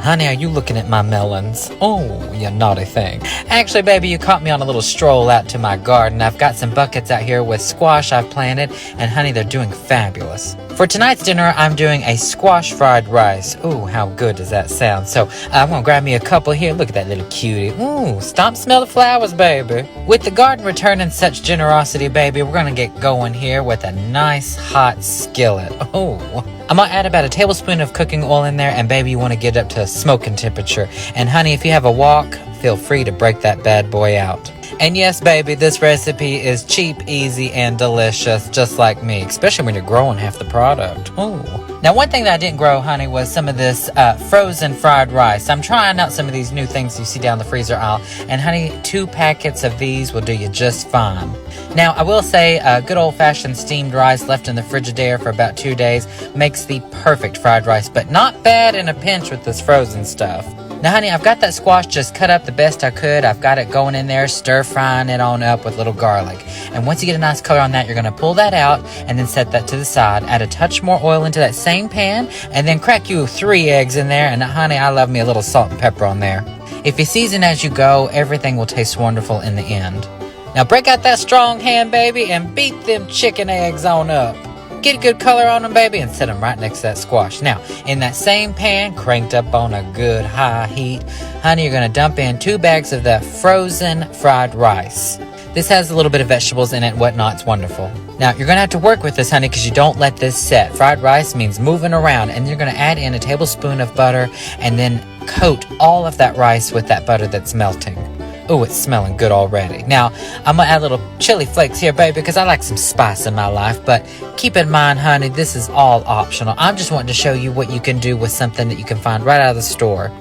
Honey, are you looking at my melons? Oh, you naughty thing. Actually, baby, you caught me on a little stroll out to my garden. I've got some buckets out here with squash I've planted, and honey, they're doing fabulous. For tonight's dinner, I'm doing a squash fried rice. Ooh, how good does that sound? So I'm gonna grab me a couple here. Look at that little cutie. Ooh, stop, smell the flowers, baby. With the garden returning such generosity, baby, we're gonna get going here with a nice hot skillet. Oh, I'm gonna add about a tablespoon of cooking oil in there, and baby, you wanna get it up to smoking temperature. And honey, if you have a wok, feel free to break that bad boy out. And yes, baby, this recipe is cheap, easy, and delicious, just like me, especially when you're growing half the product. Ooh. Now, one thing that I didn't grow, honey, was some of this frozen fried rice. I'm trying out some of these new things you see down the freezer aisle, and honey, 2 packets of these will do you just fine. Now, I will say good old-fashioned steamed rice left in the Frigidaire for about 2 days makes the perfect fried rice, but not bad in a pinch with this frozen stuff. Now, honey, I've got that squash just cut up the best I could. I've got it going in there, stir-frying it on up with little garlic. And once you get a nice color on that, you're going to pull that out and then set that to the side. Add a touch more oil into that same pan, and then crack you 3 eggs in there. And, honey, I love me a little salt and pepper on there. If you season as you go, everything will taste wonderful in the end. Now, break out that strong hand, baby, and beat them chicken eggs on up. Get a good color on them, baby, and set them right next to that squash. Now, in that same pan, cranked up on a good high heat, honey, you're going to dump in 2 bags of the frozen fried rice. This has a little bit of vegetables in it and whatnot. It's wonderful. Now, you're going to have to work with this, honey, because you don't let this set. Fried rice means moving around, and you're going to add in a tablespoon of butter and then coat all of that rice with that butter that's melting. Oh, it's smelling good already. Now, I'm going to add little chili flakes here, baby, because I like some spice in my life. But keep in mind, honey, this is all optional. I'm just wanting to show you what you can do with something that you can find right out of the store.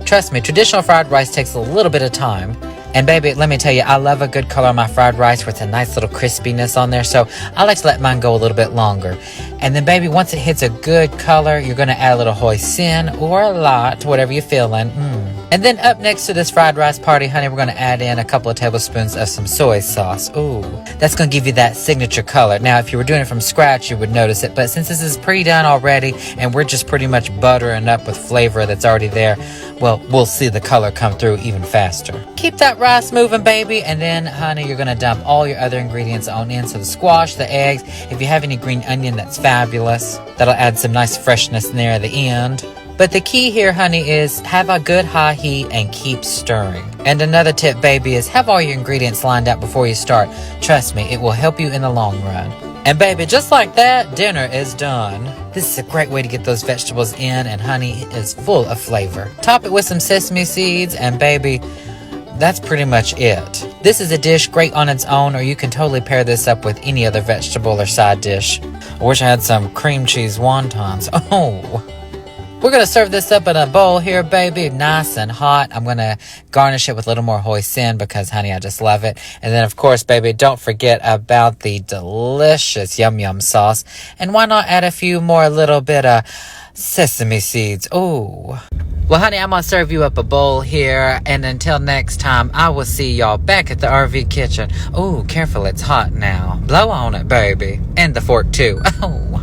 Trust me, traditional fried rice takes a little bit of time. And baby, let me tell you, I love a good color on my fried rice with a nice little crispiness on there. So I like to let mine go a little bit longer. And then baby, once it hits a good color, you're going to add a little hoisin or a lot, whatever you're feeling. And then up next to this fried rice party, honey, we're going to add in a couple of tablespoons of some soy sauce. Ooh, that's going to give you that signature color. Now, if you were doing it from scratch, you would notice it. But since this is pre-done already and we're just pretty much buttering up with flavor that's already there, well, we'll see the color come through even faster. Keep that rice moving, baby. And then, honey, you're going to dump all your other ingredients on in. So the squash, the eggs. If you have any green onion, that's fabulous. That'll add some nice freshness in there at the end. But the key here, honey, is have a good high heat and keep stirring. And another tip, baby, is have all your ingredients lined up before you start. Trust me, it will help you in the long run. And baby, just like that, dinner is done. This is a great way to get those vegetables in, and honey is full of flavor. Top it with some sesame seeds, and baby, that's pretty much it. This is a dish great on its own, or you can totally pair this up with any other vegetable or side dish. I wish I had some cream cheese wontons. Oh! We're going to serve this up in a bowl here, baby, nice and hot. I'm going to garnish it with a little more hoisin because, honey, I just love it. And then, of course, baby, don't forget about the delicious yum yum sauce. And why not add a few more little bit of sesame seeds? Ooh. Well, honey, I'm going to serve you up a bowl here. And until next time, I will see y'all back at the RV kitchen. Ooh, careful, it's hot now. Blow on it, baby. And the fork, too. Oh.